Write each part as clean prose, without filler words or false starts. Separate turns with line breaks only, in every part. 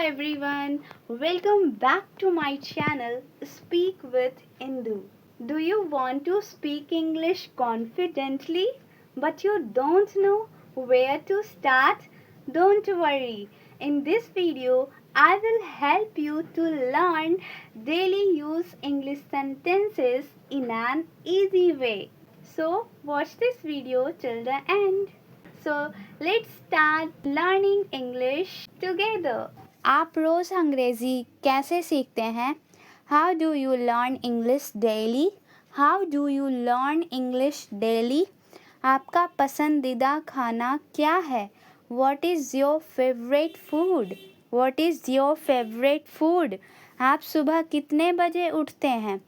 everyone, welcome back to my channel Speak with Indu. Do you want to speak English confidently but you don't know where to start? Don't worry. In this video, I will help you to learn daily use English sentences in an easy way. So, watch this video till the end. So, let's start learning English together. आप रोज़ अंग्रेज़ी कैसे सीखते हैं? How do you learn English daily? How do you learn English daily? आपका पसंदीदा खाना क्या है? What is your favorite food? What is your favorite food? आप सुबह कितने बजे उठते हैं?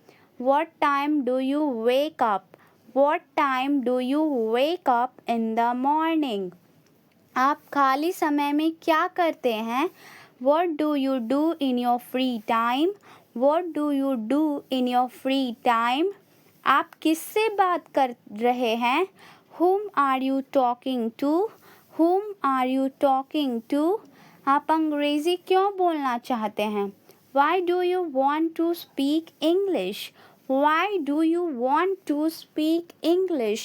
What time do you wake up? What time do you wake up in the morning? आप खाली समय में क्या करते हैं? What do you do in your free time? What do you do in your free time? आप किससे बात कर रहे हैं? Whom are you talking to? Whom are you talking to? आप अंग्रेज़ी क्यों बोलना चाहते हैं? Why do you want to speak English? Why do you want to speak English?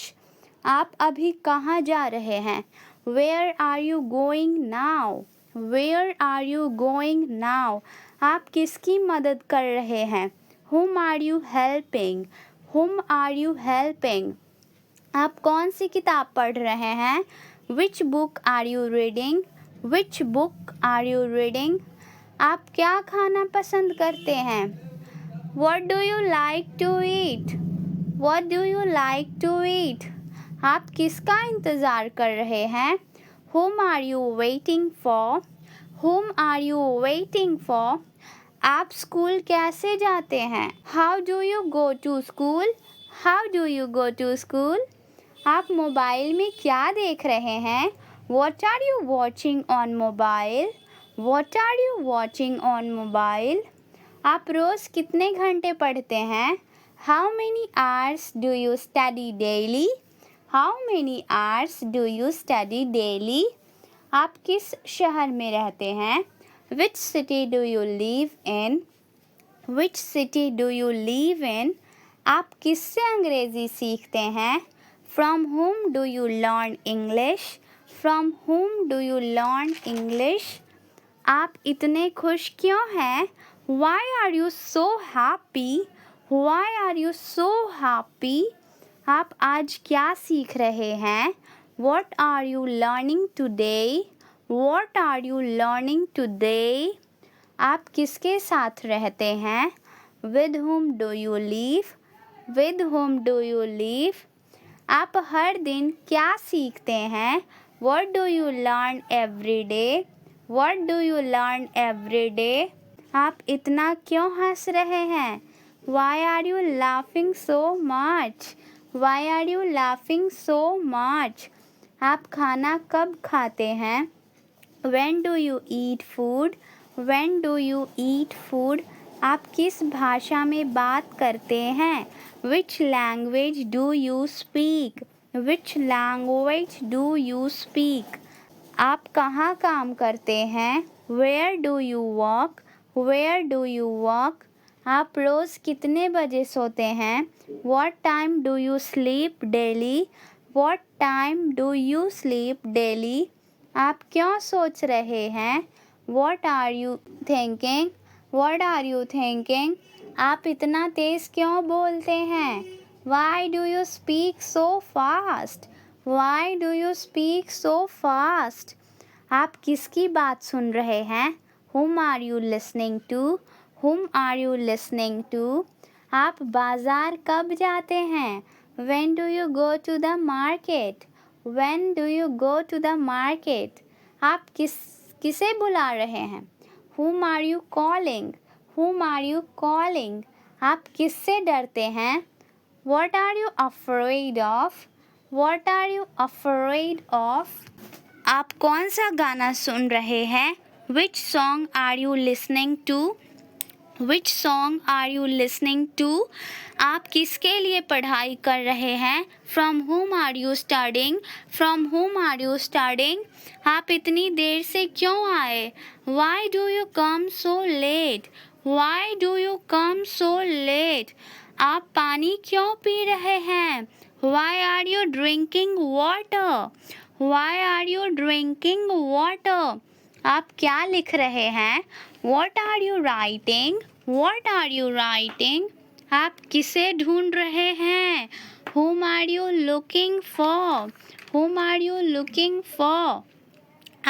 आप अभी कहाँ जा रहे हैं? Where are you going now? Where are you going now? आप किसकी मदद कर रहे हैं? Whom are you helping? Whom are you helping? आप कौन सी किताब पढ़ रहे हैं? Which book are you reading? Which book are you reading? आप क्या खाना पसंद करते हैं? What do you like to eat? What do you like to eat? आप किसका इंतज़ार कर रहे हैं? Whom are you waiting for? Whom are you waiting for? आप स्कूल कैसे जाते हैं? How do you go to school? How do you go to school? आप मोबाइल में क्या देख रहे हैं? What are you watching on mobile? What are you watching on mobile? आप रोज़ कितने घंटे पढ़ते हैं? How many hours do you study daily? How many hours do you study daily? आप किस शहर में रहते हैं? Which city do you live in? Which city do you live in? आप किससे अंग्रेज़ी सीखते हैं? From whom do you learn English? From whom do you learn English? आप इतने खुश क्यों हैं? Why are you so happy? Why are you so happy? आप आज क्या सीख रहे हैं? What are you learning today? What are you learning today? आप किसके साथ रहते हैं? With whom do you live? With whom do you live? आप हर दिन क्या सीखते हैं? What do you learn every day? What do you learn every day? आप इतना क्यों हंस रहे हैं? Why are you laughing so much? Why are you laughing so much? आप खाना कब खाते हैं? When do you eat food? When do you eat food? आप किस भाषा में बात करते हैं? Which language do you speak? Which language do you speak? आप कहाँ काम करते हैं? Where do you work? Where do you work? आप रोज़ कितने बजे सोते हैं? What time do you sleep daily? What time do you sleep daily? आप क्यों सोच रहे हैं? What are you thinking? What are you thinking? आप इतना तेज़ क्यों बोलते हैं? Why do you speak so fast? Why do you speak so fast? आप किसकी बात सुन रहे हैं? Whom are you listening to? Whom are you listening to? आप बाज़ार कब जाते हैं? When do you go to the market? When do you go to the market? आप किसे बुला रहे हैं? Whom are you calling? Whom are you calling? आप किससे डरते हैं? What are you afraid of? What are you afraid of? आप कौन सा गाना सुन रहे हैं? Which song are you listening to? Which song are you listening to? आप किसके लिए पढ़ाई कर रहे हैं? From whom are you studying? From whom are you studying? आप इतनी देर से क्यों आए? Why do you come so late? Why do you come so late? आप पानी क्यों पी रहे हैं? Why are you drinking water? Why are you drinking water? आप क्या लिख रहे हैं? What are you writing? What are you writing? आप किसे ढूंढ रहे हैं? Whom are you looking for? Whom are you looking for?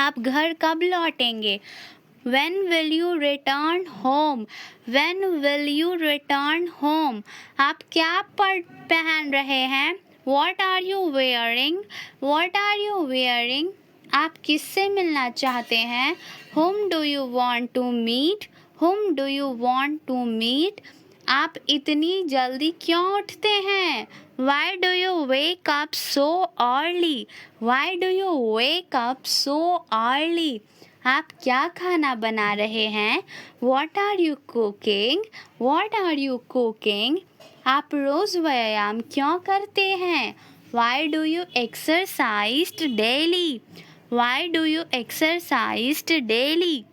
आप घर कब लौटेंगे? When will you return home? When will you return home? आप क्या पहन रहे हैं? What are you wearing? What are you wearing? आप किससे मिलना चाहते हैं? Whom do you want to meet? Whom do you want to meet? आप इतनी जल्दी क्यों उठते हैं? Why do you wake up so early? Why do you wake up so early? आप क्या खाना बना रहे हैं? What are you cooking? What are you cooking? आप रोज़ व्यायाम क्यों करते हैं? Why do you exercise daily? Why do you exercise daily?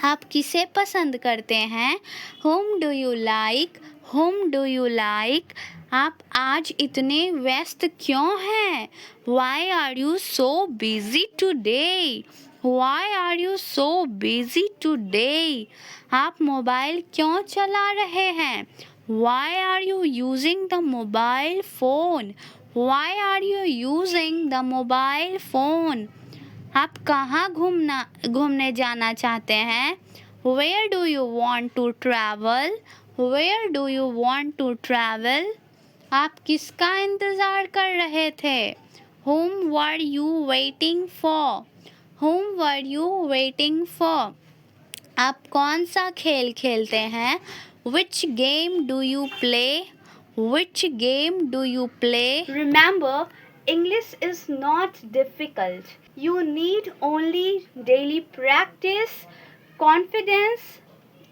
आप किसे पसंद करते हैं? Whom do you like? Whom do you like? आप आज इतने व्यस्त क्यों हैं? Why are you so busy today? Why are you so busy today? आप मोबाइल क्यों चला रहे हैं? Why are you using the mobile phone? Why are you using the mobile phone? आप कहाँ घूमने जाना चाहते हैं? Where do you want to travel? Where do you want to travel? आप किसका इंतज़ार कर रहे थे? Whom were you waiting for? Whom were you waiting for? आप कौन सा खेल खेलते हैं? Which game do you play? Which game do you play? Remember, English is not difficult. You need only daily practice, confidence,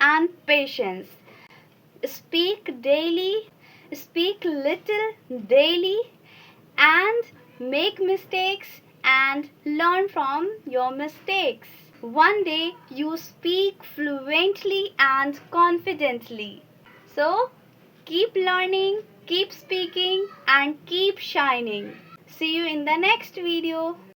and patience. Speak daily, speak little daily, and make mistakes and learn from your mistakes. One day you speak fluently and confidently. So, keep learning, keep speaking, and keep shining. See you in the next video.